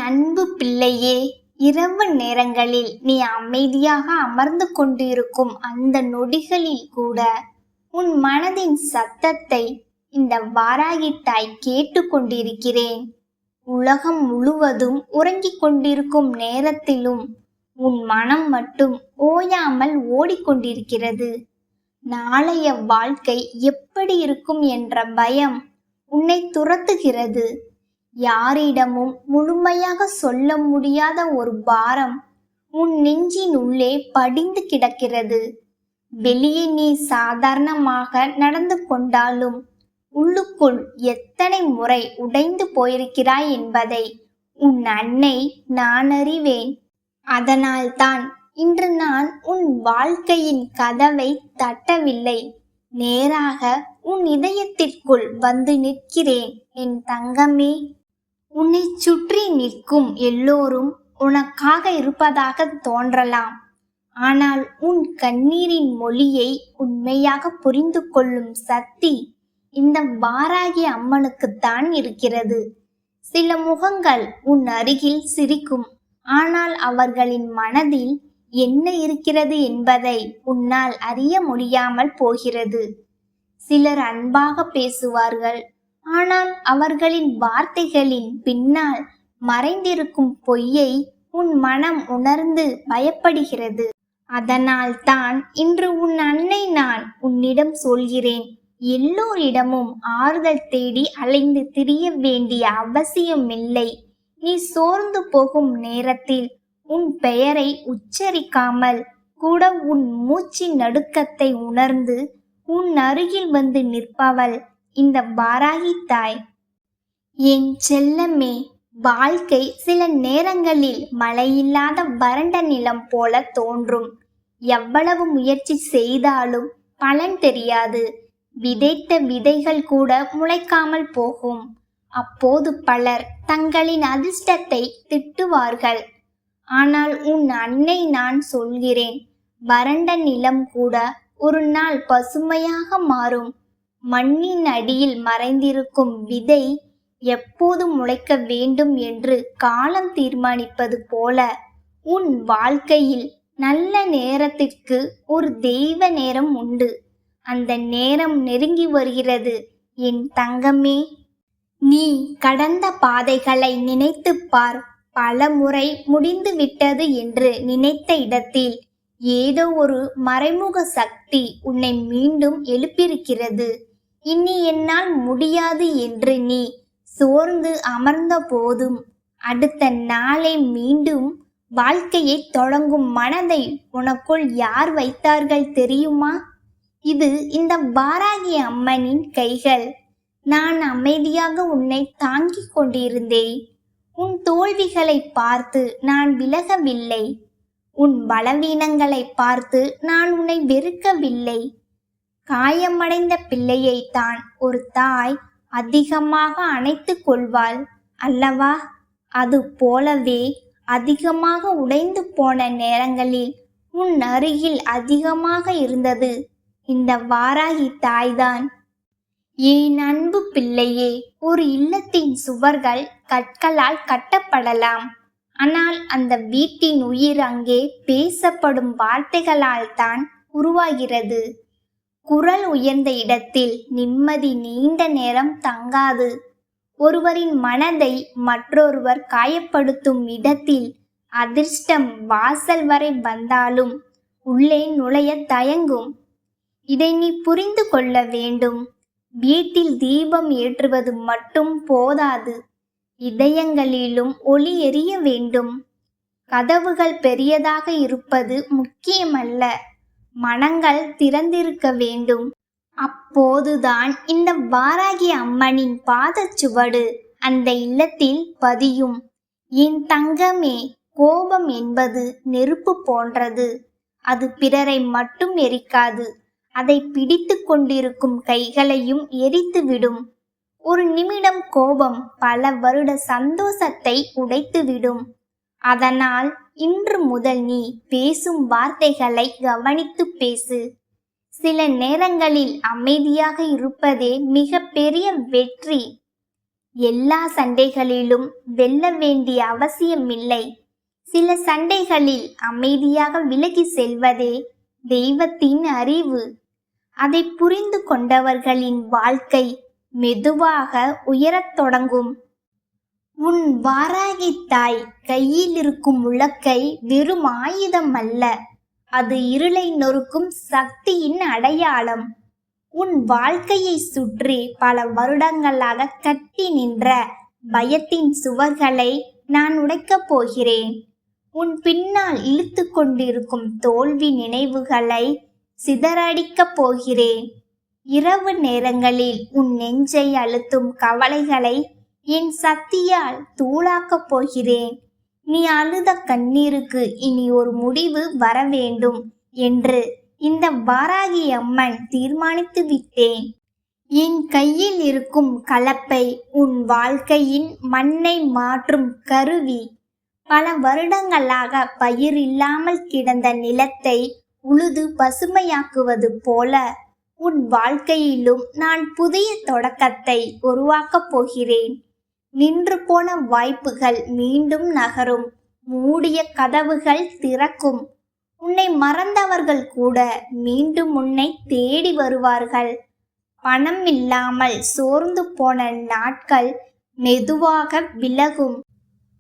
அன்பு பிள்ளையே, இரவு நேரங்களில் நீ அமைதியாக அமர்ந்து கொண்டிருக்கும் அந்த நொடிகளில் கூட உன் மனதின் சத்தத்தை இந்த வாராகி தாய் கேட்டு கொண்டிருக்கிறேன். உலகம் முழுவதும் உறங்கிக் கொண்டிருக்கும் நேரத்திலும் உன் மனம் மட்டும் ஓயாமல் ஓடிக்கொண்டிருக்கிறது. நாளைய வாழ்க்கை எப்படி இருக்கும் என்ற பயம் உன்னை துரத்துகிறது. யாரிடமும் முழுமையாக சொல்ல முடியாத ஒரு பாரம் உன் நெஞ்சின் உள்ளே படிந்து கிடக்கிறது. வெளியே நீ சாதாரணமாக நடந்து கொண்டாலும் உள்ளுக்குள் எத்தனை முறை உடைந்து போயிருக்கிறாய் என்பதை உன் அன்னை நான் அறிவேன். அதனால்தான் இன்று நான் உன் வாழ்க்கையின் கதவை தட்டவில்லை, நேராக உன் இதயத்திற்குள் வந்து நிற்கிறேன். என் தங்கமே, உன்னை சுற்றி நிற்கும் எல்லோரும் உனக்காக இருப்பதாக தோன்றலாம். ஆனால் உன் கண்ணீரின் மொழியை உண்மையாக புரிந்து கொள்ளும் சக்தி இந்த வாராகி அம்மனுக்குத்தான் இருக்கிறது. சில முகங்கள் உன் அருகில் சிரிக்கும், ஆனால் அவர்களின் மனதில் என்ன இருக்கிறது என்பதை உன்னால் அறிய முடியாமல் போகிறது. சிலர் அன்பாக பேசுவார்கள், ஆனால் அவர்களின் வார்த்தைகளின் பின்னால் மறைந்திருக்கும் பொய்யை உன் மனம் உணர்ந்து பயப்படுகிறது. அதனால் தான் இன்று உன் அன்னை நான் உன்னிடம் சொல்கிறேன், எல்லோரிடமும் ஆறுதல் தேடி அலைந்து திரிய வேண்டிய அவசியமில்லை. நீ சோர்ந்து போகும் நேரத்தில் உன் பெயரை உச்சரிக்காமல் கூட உன் மூச்சின் நடுக்கத்தை உணர்ந்து உன் அருகில் வந்து நிற்பவள் இந்த வாராகி தாய். என் செல்லமே, வாழ்க்கை சில நேரங்களில் மழையில்லாத வறண்ட நிலம் போல தோன்றும். எவ்வளவு முயற்சி செய்தாலும் பலன் தெரியாது. விதைத்த விதைகள் கூட முளைக்காமல் போகும். அப்போது பலர் தங்களின் அதிர்ஷ்டத்தை திட்டுவார்கள். ஆனால் உன் அன்னை நான் சொல்கிறேன், வறண்ட நிலம் கூட ஒரு நாள் பசுமையாக மாறும். மண்ணின் அடியில் மறைந்திருக்கும் விதை எப்போது முளைக்க வேண்டும் என்று காலம் தீர்மானிப்பது போல உன் வாழ்க்கையில் நல்ல நேரத்திற்கு ஒரு தெய்வ நேரம் உண்டு. அந்த நேரம் நெருங்கி வருகிறது என் தங்கமே. நீ கடந்த பாதைகளை நினைத்து பார். பல முறை முடிந்து விட்டது என்று நினைத்த இடத்தில் ஏதோ ஒரு மறைமுக சக்தி உன்னை மீண்டும் எழுப்பியிருக்கிறது. இனி என்னால் முடியாது என்று நீ சோர்ந்து அமர்ந்த போதும் அடுத்த நாளை மீண்டும் வாழ்க்கையை தொடங்கும் மனதை உனக்குள் யார் வைத்தார்கள் தெரியுமா? இது இந்த வாராகி அம்மனின் கைகள். நான் அமைதியாக உன்னை தாங்கிக் கொண்டிருந்தேன். உன் தோல்விகளை பார்த்து நான் விலகவில்லை. உன் பலவீனங்களை பார்த்து நான் உன்னை வெறுக்கவில்லை. காயமடைந்த பிள்ளையை தான் ஒரு தாய் அதிகமாக அணைத்து கொள்வாள் அல்லவா? அது போலவே அதிகமாக உடைந்து போன நேரங்களில் உன் அருகில் அதிகமாக இருந்தது இந்த வாராகி தாய்தான். என் அன்பு பிள்ளையே, ஒரு இல்லத்தின் சுவர்கள் கற்களால் கட்டப்படலாம். ஆனால் அந்த வீட்டின் உயிர் அங்கே பேசப்படும் வார்த்தைகளால் தான் உருவாகிறது. குரல் உயர்ந்த இடத்தில் நிம்மதி நீண்ட நேரம் தங்காது. ஒருவரின் மனதை மற்றொருவர் காயப்படுத்தும் இடத்தில் அதிர்ஷ்டம் வாசல் வரை வந்தாலும் உள்ளே நுழைய தயங்கும். இதை நீ புரிந்து கொள்ள வேண்டும். வீட்டில் தீபம் ஏற்றுவது மட்டும் போதாது, இதயங்களிலும் ஒளி எரிய வேண்டும். கதவுகள் பெரியதாக இருப்பது முக்கியமல்ல, மனங்கள் திறந்திருக்க வேண்டும். அப்போதுதான் இந்த வாராகி அம்மனின் பாதச்சுவடு அந்த இல்லத்தில் பதியும். என் தங்கமே, கோபம் என்பது நெருப்பு போன்றது. அது பிறரை மட்டும் எரிக்காது, அதை பிடித்து கொண்டிருக்கும் கைகளையும் எரித்துவிடும். ஒரு நிமிடம் கோபம் பல வருட சந்தோஷத்தை உடைத்துவிடும். அதனால் இன்று முதல் நீ பேசும் வார்த்தைகளை கவனித்து பேசு. சில நேரங்களில் அமைதியாக இருப்பதே மிக பெரிய வெற்றி. எல்லா சண்டைகளிலும் வெல்ல வேண்டிய அவசியமில்லை. சில சண்டைகளில் அமைதியாக விலகி செல்வதே தெய்வத்தின் அறிவு. அதை புரிந்து கொண்டவர்களின் வாழ்க்கை மெதுவாக உயரத் தொடங்கும். உன் வாராகி தாய் கையில் இருக்கும் உலக்கை வெறும் ஆயுதம் அல்ல, அது இருளை நொறுக்கும் சக்தியின் அடையாளம். உன் வாழ்க்கையை சுற்றி பல வருடங்களாக கட்டி நின்ற பயத்தின் சுவர்களை நான் உடைக்கப் போகிறேன். உன் பின்னால் இழுத்து கொண்டிருக்கும் தோல்வி நினைவுகளை சிதறடிக்கப் போகிறேன். இரவு நேரங்களில் உன் நெஞ்சை அழுத்தும் கவலைகளை என் சக்தியால் தூளாக்கப் போகிறேன். நீ அழுத கண்ணீருக்கு இனி ஒரு முடிவு வர வேண்டும் என்று இந்த வாராகி அம்மன் தீர்மானித்து விட்டேன். என் கையில் இருக்கும் கலப்பை உன் வாழ்க்கையின் மண்ணை மாற்றும் கருவி. பல வருடங்களாக பயிர் இல்லாமல் கிடந்த நிலத்தை உழுது பசுமையாக்குவது போல உன் வாழ்க்கையிலும் நான் புதிய தொடக்கத்தை உருவாக்கப் போகிறேன். நின்று போன வாய்ப்புகள் மீண்டும் நகரும். மூடிய கதவுகள் திறக்கும். உன்னை மறந்தவர்கள் கூட மீண்டும் உன்னை தேடி வருவார்கள். பணம் இல்லாமல் சோர்ந்து போன நாட்கள் மெதுவாக விலகும்.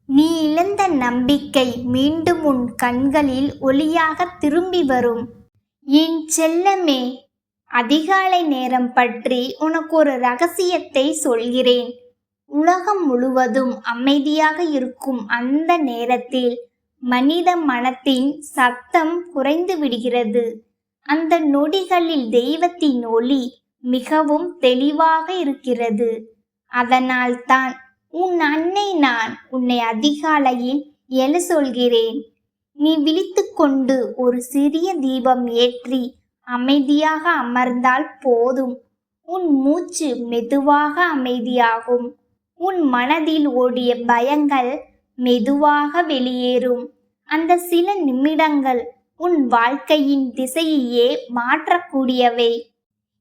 நீ இழந்த நம்பிக்கை மீண்டும் உன் கண்களில் ஒளியாக திரும்பி வரும். என் செல்லமே, அதிகாலை நேரம் பற்றி உனக்கு ஒரு ரகசியத்தை சொல்கிறேன். உலகம் முழுவதும் அமைதியாக இருக்கும் அந்த நேரத்தில் மனித மனத்தின் சத்தம் குறைந்து விடுகிறது. அந்த நொடிகளில் தெய்வத்தின் ஒளி மிகவும் தெளிவாக இருக்கிறது. அதனால் தான் உன் அன்னை நான் உன்னை அதிகாலையில் எழ சொல்கிறேன். நீ விழித்து கொண்டு ஒரு சிறிய தீபம் ஏற்றி அமைதியாக அமர்ந்தால் போதும். உன் மூச்சு மெதுவாக அமைதியாகும். உன் மனதில் ஓடிய பயங்கள் மெதுவாக வெளியேறும். அந்த சில நிமிடங்கள் உன் வாழ்க்கையின் திசையையே மாற்றக்கூடியவை.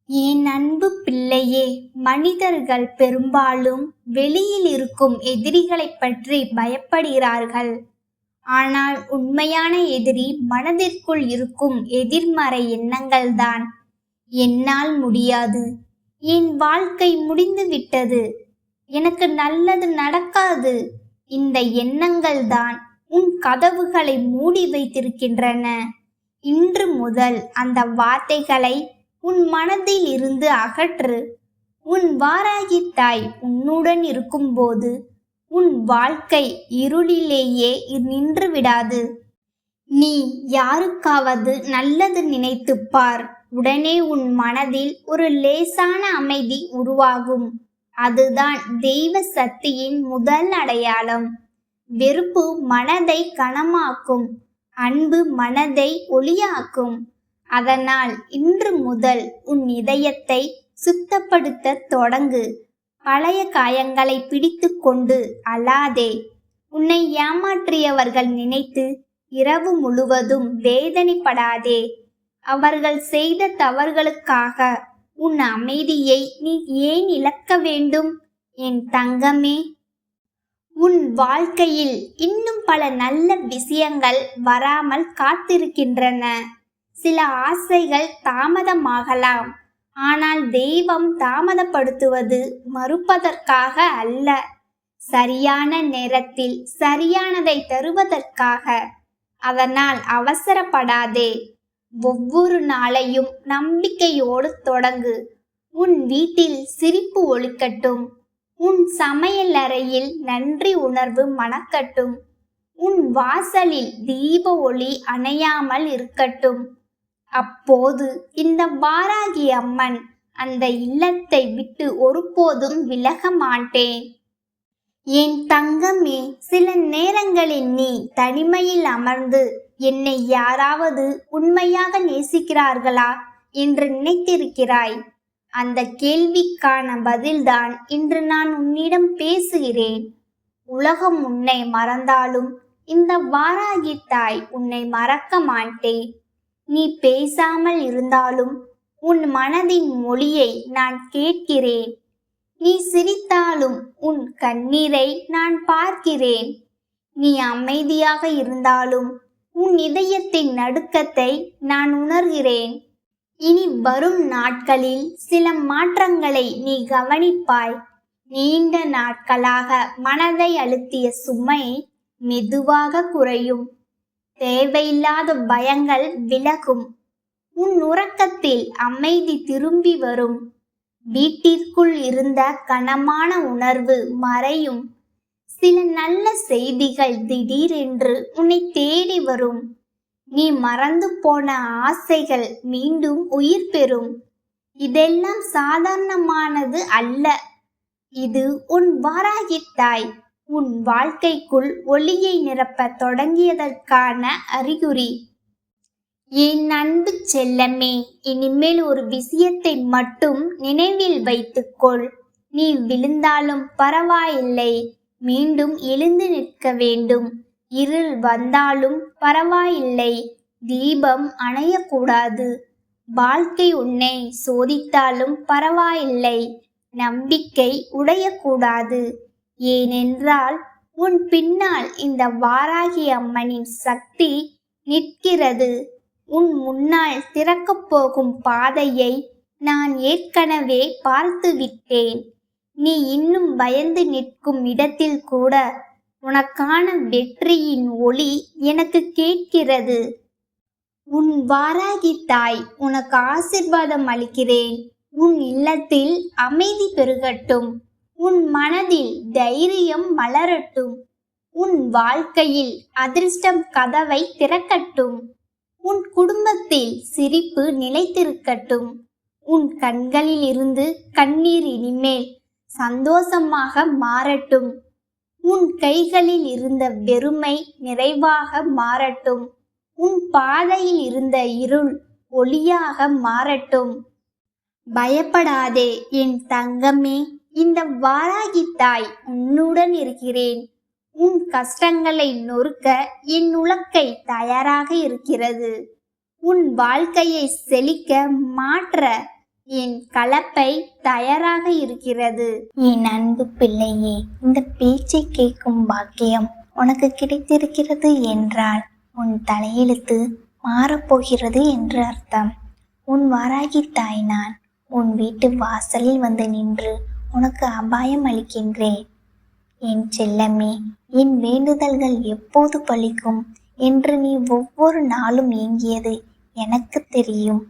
என் அன்பு பிள்ளையே, மனிதர்கள் பெரும்பாலும் வெளியில் இருக்கும் எதிரிகளை பற்றி பயப்படுகிறார்கள். ஆனால் உண்மையான எதிரி மனதிற்குள் இருக்கும் எதிர்மறை எண்ணங்கள்தான். என்னால் முடியாது, என் வாழ்க்கை முடிந்து விட்டது, எனக்கு நல்லது நடக்காது, இந்த எண்ணங்கள் தான் உன் கதவுகளை மூடி வைத்திருக்கின்றன. இன்று முதல் அந்த வார்த்தைகளை உன் மனதில் இருந்து அகற்று. உன் வாராகி தாய் உன்னுடன் இருக்கும்போது உன் வாழ்க்கை இருளிலேயே நின்று விடாது. நீ யாருக்காவது நல்லது நினைத்து பார், உடனே உன் மனதில் ஒரு லேசான அமைதி உருவாகும். அதுதான் தெய்வ சக்தியின் முதல் அடையாளம். வெறுப்பு மனதை கனமாக்கும், அன்பு மனதை ஒளியாக்கும். அதனால் இன்று முதல் உன் இதயத்தை சுத்தப்படுத்த தொடங்கு. பழைய காயங்களை பிடித்து கொண்டு அழாதே. உன்னை ஏமாற்றியவர்கள் நினைத்து இரவு முழுவதும் வேதனைப்படாதே. அவர்கள் செய்த தவறுகளுக்காக உன் அமைதியை நீ ஏன் இழக்க வேண்டும்? என் தங்கமே, உன் வாழ்க்கையில் இன்னும் பல நல்ல விஷயங்கள் வராமல் காத்திருக்கின்றன. சில ஆசைகள் தாமதமாகலாம், ஆனால் தெய்வம் தாமதப்படுத்துவது மறுப்பதற்காக அல்ல, சரியான நேரத்தில் சரியானதை தருவதற்காக. அதனால் அவசரப்படாதே. ஒவ்வொரு நாளையும் நம்பிக்கையோடு தொடங்கு. உன் வீட்டில் சிரிப்பு ஒலிக்கட்டும். உன் சமையல் அறையில் நன்றி உணர்வு மணக்கட்டும். உன் வாசலில் தீப ஒளி அணையாமல் இருக்கட்டும். அப்போது இந்த வாராகி அம்மன் அந்த இல்லத்தை விட்டு ஒருபோதும் விலக மாட்டேன். என் தங்கமே, சில நேரங்களில் நீ தனிமையில் அமர்ந்து என்னை யாராவது உண்மையாக நேசிக்கிறார்களா என்று நினைத்திருக்கிறாய். அந்த கேள்விக்கான பதில்தான் இன்று நான் உன்னிடம் பேசுகிறேன். உலகம் உன்னை மறந்தாலும் இந்த வாராகி தாய் உன்னை மறக்க மாட்டேன். நீ பேசாமல் இருந்தாலும் உன் மனதின் மொழியை நான் கேட்கிறேன். நீ சிரித்தாலும் உன் கண்ணீரை நான் பார்க்கிறேன். நீ அமைதியாக இருந்தாலும் உன் இதயத்தின் நடுக்கத்தை நான் உணர்கிறேன். இனி வரும் நாட்களில் சில மாற்றங்களை நீ கவனிப்பாய். நீண்ட நாட்களாக மனதை அழுத்திய சுமை மெதுவாக குறையும். தேவையில்லாத பயங்கள் விலகும். உன் உறக்கத்தில் அமைதி திரும்பி வரும். வீட்டிற்குள் இருந்த கனமான உணர்வு மறையும். சில நல்ல செய்திகள் திடீரென்று உன்னை தேடி வரும். நீ மறந்து போன ஆசைகள் மீண்டும் உயிர் பெறும். இதெல்லாம் சாதாரணமானது அல்ல. இது உன் வாராகி தாய் உன் வாழ்க்கைக்குள் ஒளியை நிரப்ப தொடங்கியதற்கான அறிகுறி. என் அன்பு செல்லமே, இனிமேல் ஒரு விஷயத்தை மட்டும் நினைவில் வைத்துக்கொள். நீ விழுந்தாலும் பரவாயில்லை, மீண்டும் எழுந்து நிற்க வேண்டும். இருள் வந்தாலும் பரவாயில்லை, தீபம் அணையக்கூடாது. வாழ்க்கை உன்னை சோதித்தாலும் பரவாயில்லை, நம்பிக்கை உடையக்கூடாது. ஏனென்றால் உன் பின்னால் இந்த வாராகி அம்மனின் சக்தி நிற்கிறது. உன் முன்னால் திறக்கப் போகும் பாதையை நான் ஏற்கனவே பார்த்துவிட்டேன். நீ இன்னும் பயந்து நிற்கும் இடத்தில் கூட உனக்கான வெற்றியின் ஒளி எனக்கு கேட்கிறது. உன் வாராகி தாய் உனக்கு ஆசீர்வாதம் அளிக்கிறேன். உன் இல்லத்தில் அமைதி பெருகட்டும். உன் மனதில் தைரியம் மலரட்டும். உன் வாழ்க்கையில் அதிர்ஷ்டம் கதவை திறக்கட்டும். உன் குடும்பத்தில் சிரிப்பு நிலைத்திருக்கட்டும். உன் கண்களில் இருந்து கண்ணீர் இனிமேல் சந்தோஷமாக மாறட்டும். உன் கைகளில் இருந்த வெறுமை நிறைவாக மாறட்டும். உன் பாதையில் இருந்த இருள் ஒளியாக மாறட்டும். பயப்படாதே என் தங்கமே, இந்த வாராகி தாய் உன்னுடன் இருக்கிறேன். உன் கஷ்டங்களை நொறுக்க என் உலக்கை தயாராக இருக்கிறது. உன் வாழ்க்கையை செழிக்க மாற்ற என் கலப்பை தயாராக இருக்கிறது. என் அன்பு பிள்ளையே, இந்த பேச்சை கேட்கும் பாக்கியம் உனக்கு கிடைத்திருக்கிறது என்றால் உன் தலையெழுத்து மாறப்போகிறது என்று அர்த்தம். உன் வாராகி தாய் நான் உன் வீட்டு வாசலில் வந்து நின்று உனக்கு அபாயம் அளிக்கின்றேன். என் செல்லமே, என் வேண்டுதல்கள் எப்போது பலிக்கும் என்று நீ ஒவ்வொரு நாளும் ஏங்கியது எனக்கு தெரியும்.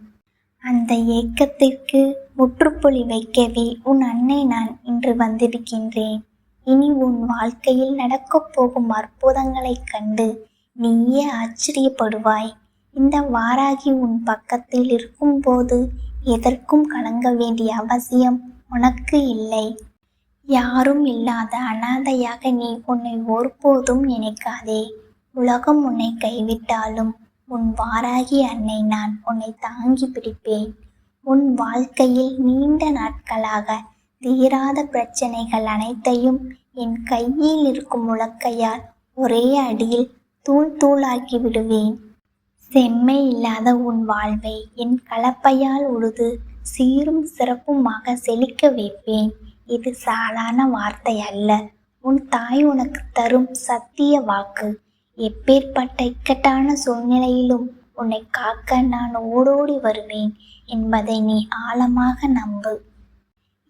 அந்த ஏக்கத்திற்கு முற்றுப்புள்ளி வைக்கவே உன் அன்னை நான் இன்று வந்திருக்கின்றேன். இனி உன் வாழ்க்கையில் நடக்கப் போகும் அற்புதங்களைக் கண்டு நீயே ஆச்சரியப்படுவாய். இந்த வாராகி உன் பக்கத்தில் இருக்கும்போது எதற்கும் கலங்க வேண்டிய அவசியம் உனக்கு இல்லை. யாரும் இல்லாத அனாதையாக நீ உன்னை ஒருபோதும் நினைக்காதே. உலகம் உன்னை கைவிட்டாலும் உன் வாராகி அன்னை நான் உன்னை தாங்கி பிடிப்பேன். உன் வாழ்க்கையில் நீண்ட நாட்களாக தீராத பிரச்சனைகள் அனைத்தையும் என் கையில் இருக்கும் உலக்கையால் ஒரே அடியில் தூள் தூளாக்கி விடுவேன். செம்மை இல்லாத உன் வாழ்வை என் கலப்பையால் உழுது சீரும் சிறப்புமாக செழிக்க வைப்பேன். இது சாதாரண வார்த்தை அல்ல, உன் தாய் உனக்கு தரும் சத்திய வாக்கு. எப்பேற்பட்ட இக்கட்டான சூழ்நிலையிலும் உன்னை காக்க நான் ஓடோடி வருவேன் என்பதை நீ ஆழமாக நம்பு.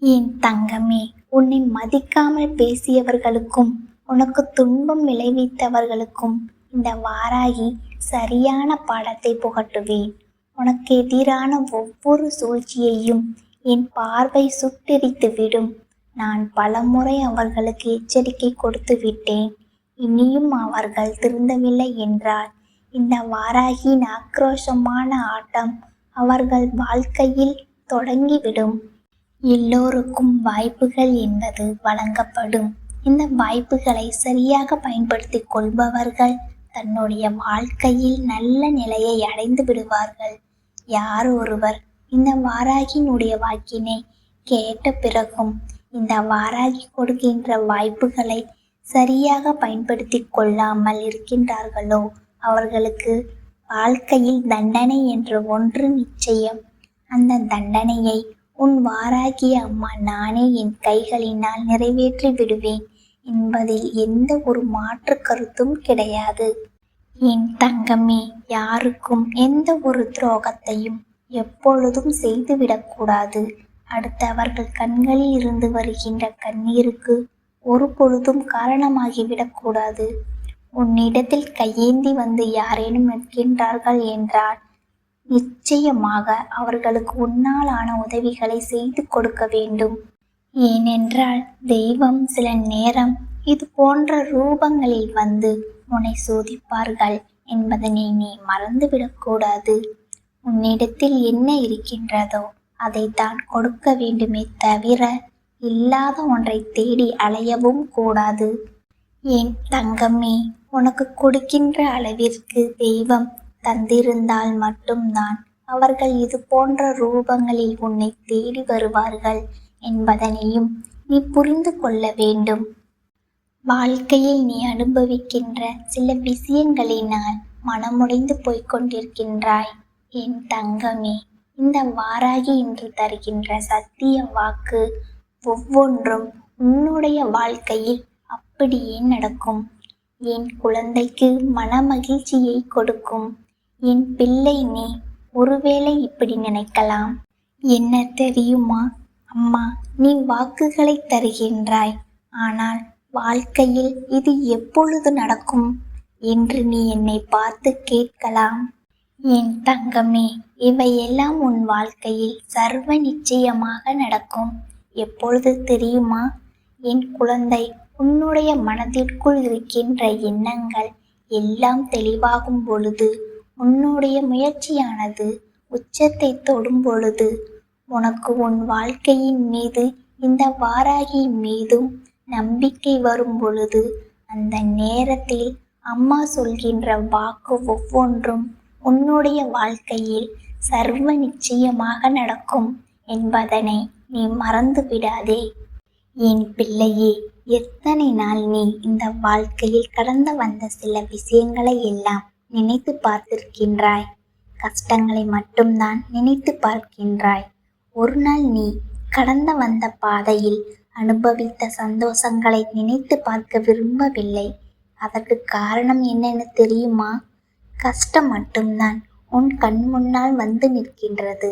என் தங்கமே, உன்னை மதிக்காமல் பேசியவர்களுக்கும் உனக்கு துன்பம் விளைவித்தவர்களுக்கும் இந்த வாராகி சரியான பாடத்தை புகட்டுவேன். உனக்கு எதிரான ஒவ்வொரு சூழ்ச்சியையும் என் பார்வை சுட்டெரித்து விடும். நான் பலமுறை அவர்களுக்கு எச்சரிக்கை கொடுத்து விட்டேன். இனியும் அவர்கள் திருந்தவில்லை என்றால் இந்த வாராகியின் ஆக்ரோஷமான ஆட்டம் அவர்கள் வாழ்க்கையில் தொடங்கிவிடும். எல்லோருக்கும் வாய்ப்புகள் என்பது வழங்கப்படும். இந்த வாய்ப்புகளை சரியாக பயன்படுத்தி கொள்பவர்கள் தன்னுடைய வாழ்க்கையில் நல்ல நிலையை அடைந்து விடுவார்கள். யார் ஒருவர் இந்த வாராகியினுடைய வாக்கினை கேட்ட பிறகும் இந்த வாராகி கொடுக்கின்ற வாய்ப்புகளை சரியாக பயன்படுத்தி கொள்ளாமல் இருக்கின்றார்களோ அவர்களுக்கு வாழ்க்கையில் தண்டனை என்ற ஒன்று நிச்சயம். அந்த தண்டனையை உன் வாராகிய அம்மா நானே என் கைகளினால் நிறைவேற்றி விடுவேன் என்பதில் எந்த ஒரு மாற்று கருத்தும் கிடையாது. என் தங்கமே, யாருக்கும் எந்த ஒரு துரோகத்தையும் எப்பொழுதும் செய்துவிடக்கூடாது. அடுத்தவர்கள் கண்களில் இருந்து வருகின்ற கண்ணீருக்கு ஒரு பொழுதும் காரணமாகிவிடக்கூடாது. உன்னிடத்தில் கையேந்தி வந்து யாரேனும் நிற்கின்றார்கள் என்றால் நிச்சயமாக அவர்களுக்கு உன்னால் ஆன உதவிகளை செய்து கொடுக்க வேண்டும். ஏனென்றால் தெய்வம் சில நேரம் இது போன்ற ரூபங்களில் வந்து உன்னை சோதிப்பார்கள் என்பதனை நீ மறந்துவிடக்கூடாது. உன்னிடத்தில் என்ன இருக்கின்றதோ அதைத்தான் கொடுக்க வேண்டுமே தவிர இல்லாத ஒன்றை தேடி அலையவும் கூடாது. என் தங்கமே, உனக்கு கொடுக்கின்ற அளவிற்கு தெய்வம் தந்திருந்தால் மட்டும்தான் அவர்கள் இது போன்ற ரூபங்களில் உன்னை தேடி வருவார்கள் என்பதனையும் நீ புரிந்து கொள்ள வேண்டும். வாழ்க்கையில் நீ அனுபவிக்கின்ற சில விஷயங்களினால் மனமுடைந்து போய்கொண்டிருக்கின்றாய். என் தங்கமே, இந்த வாராகி இன்று தருகின்ற சத்திய வாக்கு ஒவ்வொன்றும் உன்னுடைய வாழ்க்கையில் அப்படியே நடக்கும். என் குழந்தைக்கு மன மகிழ்ச்சியை கொடுக்கும். என் பிள்ளை, நீ ஒருவேளை இப்படி நினைக்கலாம், என்ன தெரியுமா அம்மா, நீ வாக்குகளை தருகின்றாய், ஆனால் வாழ்க்கையில் இது எப்பொழுது நடக்கும் என்று நீ என்னை பார்த்து கேட்கலாம். என் தங்கமே, இவையெல்லாம் உன் வாழ்க்கையில் சர்வ நிச்சயமாக நடக்கும். எப்பொழுது தெரியுமா என் குழந்தை? உன்னுடைய மனதிற்குள் இருக்கின்ற எண்ணங்கள் எல்லாம் தெளிவாகும் பொழுது, உன்னுடைய முயற்சியானது உச்சத்தை தொடும் பொழுது, உனக்கு உன் வாழ்க்கையின் மீது இந்த வாராகியின் மீதும் நம்பிக்கை வரும் பொழுது, அந்த நேரத்தில் அம்மா சொல்கின்ற வாக்கு ஒவ்வொன்றும் உன்னுடைய வாழ்க்கையில் சர்வ நிச்சயமாக நடக்கும் என்பதனை நீ மறந்து விடாதே. என் பிள்ளையே, எத்தனை நாள் நீ இந்த வாழ்க்கையில் கடந்து வந்த சில விஷயங்களை எல்லாம் நினைத்து பார்த்திருக்கின்றாய். கஷ்டங்களை மட்டும்தான் நினைத்து பார்க்கின்றாய். ஒரு நாள் நீ கடந்து வந்த பாதையில் அனுபவித்த சந்தோஷங்களை நினைத்து பார்க்க விரும்பவில்லை. அதற்கு காரணம் என்னன்னு தெரியுமா? கஷ்டம் மட்டும்தான் உன் கண் முன்னால் வந்து நிற்கின்றது.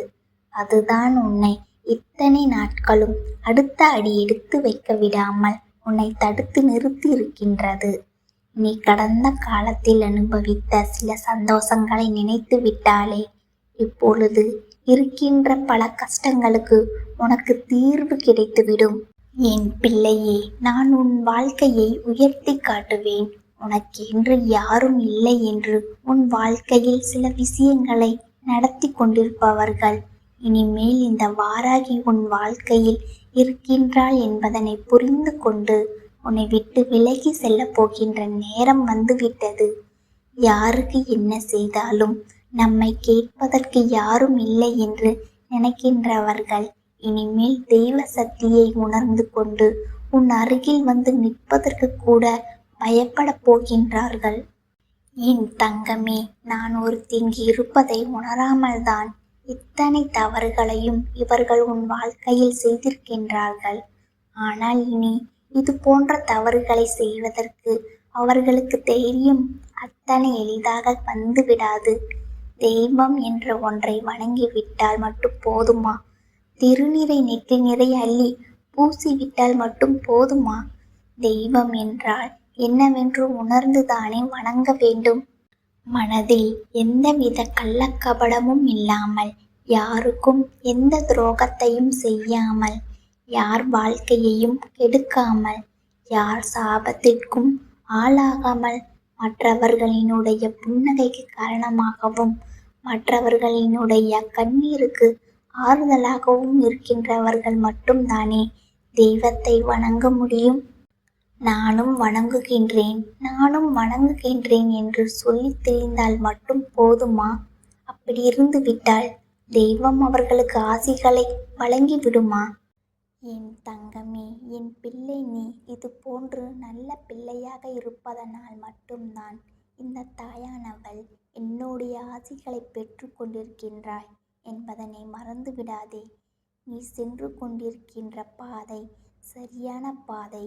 அதுதான் உன்னை இத்தனை நாட்களும் அடுத்த அடி எடுத்து வைக்க விடாமல் உன்னை தடுத்து நிறுத்தி இருக்கின்றது. நீ கடந்த காலத்தில் அனுபவித்த சில சந்தோஷங்களை நினைத்து விட்டாலே இப்பொழுது இருக்கின்ற பல கஷ்டங்களுக்கு உனக்கு தீர்வு கிடைத்துவிடும். என் பிள்ளையே, நான் உன் வாழ்க்கையை உயர்த்தி காட்டுவேன். உனக்கென்று யாரும் இல்லை என்று உன் வாழ்க்கையில் சில விஷயங்களை நடத்தி கொண்டிருப்பவர்கள் இனிமேல் இந்த வாராகி உன் வாழ்க்கையில் இருக்கின்றாள் என்பதனை புரிந்து கொண்டு உன்னை விட்டு விலகி செல்ல போகின்ற நேரம் வந்துவிட்டது. யாருக்கு என்ன செய்தாலும் நம்மை கேட்பதற்கு யாரும் இல்லை என்று நினைக்கின்றவர்கள் இனிமேல் தெய்வ சக்தியை உணர்ந்து கொண்டு உன் அருகில் வந்து நிற்பதற்கு கூட பயப்பட போகின்றார்கள். என் தங்கமே, நான் ஒருத்திங்கு இருப்பதை உணராமல் தான் இத்தனை தவறுகளையும் இவர்கள் உன் வாழ்க்கையில் செய்திருக்கின்றார்கள். ஆனால் இனி இது போன்ற தவறுகளை செய்வதற்கு அவர்களுக்கு தைரியம் அத்தனை எளிதாக வந்து விடாது. தெய்வம் என்ற ஒன்றை வணங்கிவிட்டால் மட்டும் போதுமா? திருநீரை நெற்றி நிறை அள்ளி பூசிவிட்டால் மட்டும் போதுமா? தெய்வம் என்றால் என்னவென்று உணர்ந்துதானே வணங்க வேண்டும். மனதில் எந்தவித கள்ளக்கபடமும் இல்லாமல், யாருக்கும் எந்த துரோகத்தையும் செய்யாமல், யார் வாழ்க்கையையும் கெடுக்காமல், யார் சாபத்திற்கும் ஆளாகாமல், மற்றவர்களினுடைய புன்னகைக்கு காரணமாகவும் மற்றவர்களினுடைய கண்ணீருக்கு ஆறுதலாகவும் இருக்கின்றவர்கள் மட்டும்தானே தெய்வத்தை வணங்க முடியும். நானும் வணங்குகின்றேன் என்று சொல்லி தெரிந்தால் மட்டும் போதுமா? அப்படி இருந்து விட்டால் தெய்வம் அவர்களுக்கு ஆசிகளை வழங்கி விடுமா? என் தங்கமே, என் பிள்ளை, நீ இது போன்று நல்ல பிள்ளையாக இருப்பதனால் மட்டும்தான் இந்த தாயானவள் என்னுடைய ஆசிகளை பெற்று கொண்டிருக்கின்றாய் என்பதனை மறந்து விடாதே. நீ சென்று கொண்டிருக்கின்ற பாதை சரியான பாதை.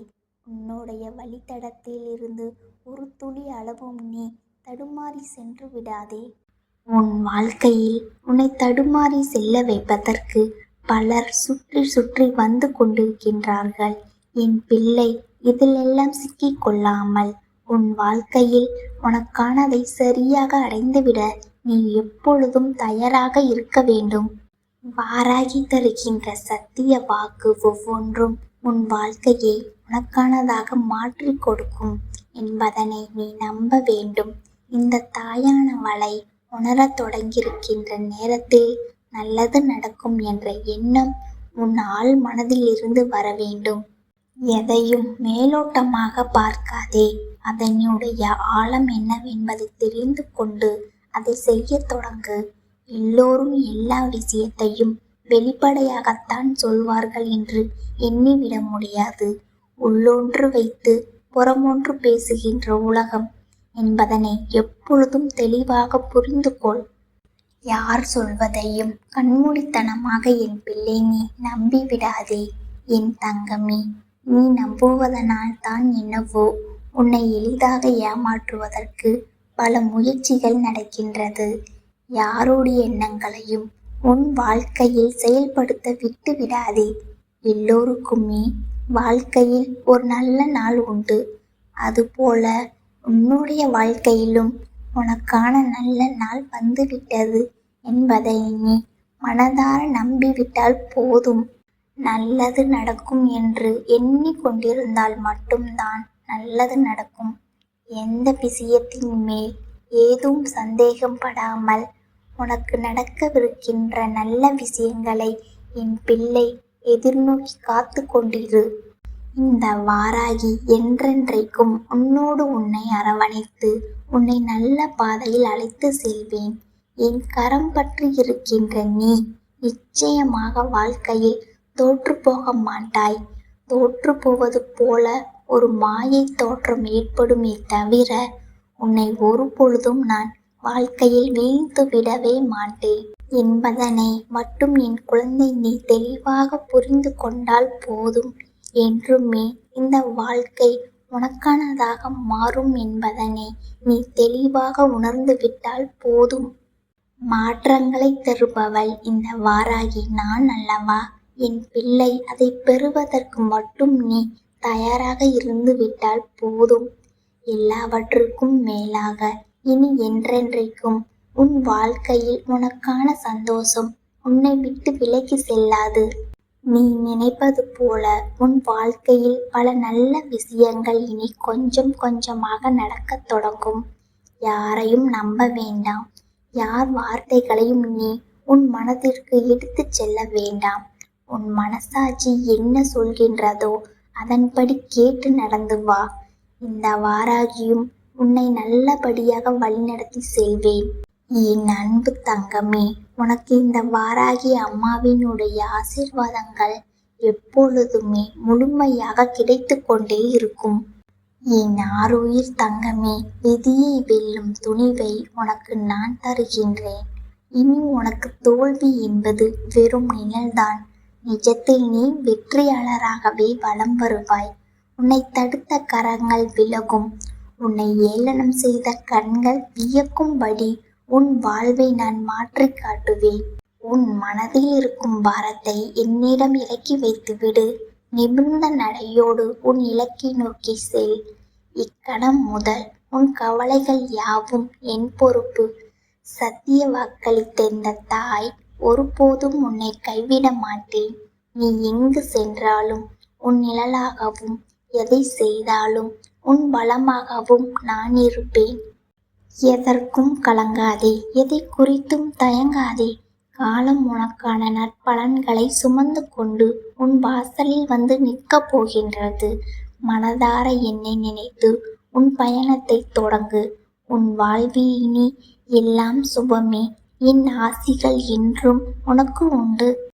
உன்னுடைய வழித்தடத்தில் இருந்து ஒரு துளி அளவும் நீ தடுமாறி சென்று விடாதே. உன் வாழ்க்கையில் உன்னை தடுமாறி செல்ல வைப்பதற்கு பலர் சுற்றி சுற்றி வந்து கொண்டிருக்கின்றார்கள். என் பிள்ளை, இதிலெல்லாம் சிக்கிக் கொள்ளாமல் உன் வாழ்க்கையில் உனக்கானதை சரியாக அடைந்துவிட நீ எப்பொழுதும் தயாராக இருக்க வேண்டும். வாராகி தருகின்ற சத்திய வாக்கு ஒவ்வொன்றும் உன் வாழ்க்கையை உனக்கானதாக மாற்றி கொடுக்கும் என்பதனை நீ நம்ப வேண்டும். இந்த தாயானவளை உணரத் தொடங்கியிருக்கின்ற நேரத்தில் நல்லது நடக்கும் என்ற எண்ணம் உன் ஆழ் மனதில் இருந்து வர வேண்டும். எதையும் மேலோட்டமாக பார்க்காதே. அதனுடைய ஆழம் என்னவென்பதை தெரிந்து கொண்டு அதை செய்ய தொடங்கு. எல்லோரும் எல்லா விஷயத்தையும் வெளிப்படையாகத்தான் சொல்வார்கள் என்று எண்ணிவிட முடியாது. உள்ளொன்று வைத்து புறமொன்று பேசுகின்ற உலகம் என்பதனை எப்பொழுதும் தெளிவாக புரிந்து கொள். யார் சொல்வதையும் கண்மூடித்தனமாக என் பிள்ளை நீ நம்பிவிடாதே. என் தங்கமே, நீ நம்புவதனால் தான் என்னவோ உன்னை எளிதாக ஏமாற்றுவதற்கு பல முயற்சிகள் நடக்கின்றது. யாருடைய எண்ணங்களையும் உன் வாழ்க்கையில் செயல்படுத்த விட்டு விடாதே. எல்லோருக்குமே வாழ்க்கையில் ஒரு நல்ல நாள் உண்டு. அதுபோல உன்னுடைய வாழ்க்கையிலும் உனக்கான நல்ல நாள் வந்துவிட்டது என்பதை நீ மனதார நம்பிவிட்டால் போதும். நல்லது நடக்கும் என்று எண்ணிக்கொண்டிருந்தால் மட்டும்தான் நல்லது நடக்கும். எந்த விஷயத்தின் மேல் ஏதும் சந்தேகம் படாமல் உனக்கு நடக்கவிருக்கின்ற நல்ல விஷயங்களை என் பிள்ளை எதிர்நோக்கி காத்து கொண்டிரு. இந்த வாராகி என்றென்றைக்கும் உன்னோடு உன்னை அரவணைத்து உன்னை நல்ல பாதையில் அழைத்து செல்வேன். என் கரம் பற்றி இருக்கின்ற நீ நிச்சயமாக வாழ்க்கையில் தோற்று போக மாட்டாய். தோற்று போவது போல ஒரு மாயை தோற்றம் ஏற்படுமே தவிர உன்னை ஒரு பொழுதும் நான் வாழ்க்கையில் வீழ்த்து விடவே மாட்டேன் என்பதனை மட்டும் என் குழந்தை நீ தெளிவாக புரிந்து கொண்டால் போதும். என்றுமே இந்த வாழ்க்கை உனக்கானதாக மாறும் என்பதனை நீ தெளிவாக உணர்ந்து விட்டால் போதும். மாற்றங்களை தருபவள் இந்த வாராகி நான் அல்லவா? என் பிள்ளை, அதை பெறுவதற்கு மட்டும் நீ தயாராக இருந்து விட்டால் போதும். எல்லாவற்றுக்கும் மேலாக இனி என்றென்றைக்கும் உன் வாழ்க்கையில் உனக்கான சந்தோஷம் உன்னை விட்டு விலகி செல்லாது. நீ நினைப்பது போல உன் வாழ்க்கையில் பல நல்ல விஷயங்கள் இனி கொஞ்சம் கொஞ்சமாக நடக்கத் தொடங்கும். யாரையும் நம்ப வேண்டாம். யார் வார்த்தைகளையும் நீ உன் மனதிற்கு எடுத்துச் செல்ல வேண்டாம். உன் மனசாட்சி என்ன சொல்கின்றதோ அதன்படி கேட்டு நடந்து வா. இந்த வாராகியும் உன்னை நல்லபடியாக வழிநடத்தி செல்வேன். என் அன்பு தங்கமே, உனக்கு இந்த வாராகி அம்மாவினுடைய ஆசீர்வாதங்கள் எப்பொழுதுமே முழுமையாக கிடைத்து கொண்டே இருக்கும். என் ஆருயிர் தங்கமே, விதியை வெல்லும் துணிவை உனக்கு நான் தருகின்றேன். இனி உனக்கு தோல்வி என்பது வெறும் நிழல்தான். நிஜத்தில் நீ வெற்றியாளராகவே வலம் வருவாய். உன்னை தடுத்த கரங்கள் விலகும். உன்னை ஏளனம் செய்த கண்கள் வியக்கும்படி உன் வாழ்வை நான் மாற்றி காட்டுவேன். உன் மனதில் இருக்கும் பாரத்தை என்னிடம் இறக்கி வைத்துவிடு. நிமிர்ந்த நடையோடு உன் இலக்கை நோக்கி செல். இக்கணம் முதல் உன் கவலைகள் யாவும் என் பொறுப்பு. சத்திய வாக்களித்த இந்த தாய் ஒருபோதும் உன்னை கைவிட மாட்டேன். நீ எங்கு சென்றாலும் உன் நிழலாகவும் எதை செய்தாலும் உன் பலமாகவும் நான் இருப்பேன். எதற்கும் கலங்காதே, எதை குறித்தும் தயங்காதே. காலம் உனக்கான நற்பலன்களை சுமந்து கொண்டு உன் வாசலில் வந்து நிற்கப் போகின்றது. மனதார என்னை நினைத்து உன் பயணத்தை தொடங்கு. உன் வாழ்வில் இனி எல்லாம் சுபமே. என் ஆசிகள் என்றும் உனக்கு உண்டு.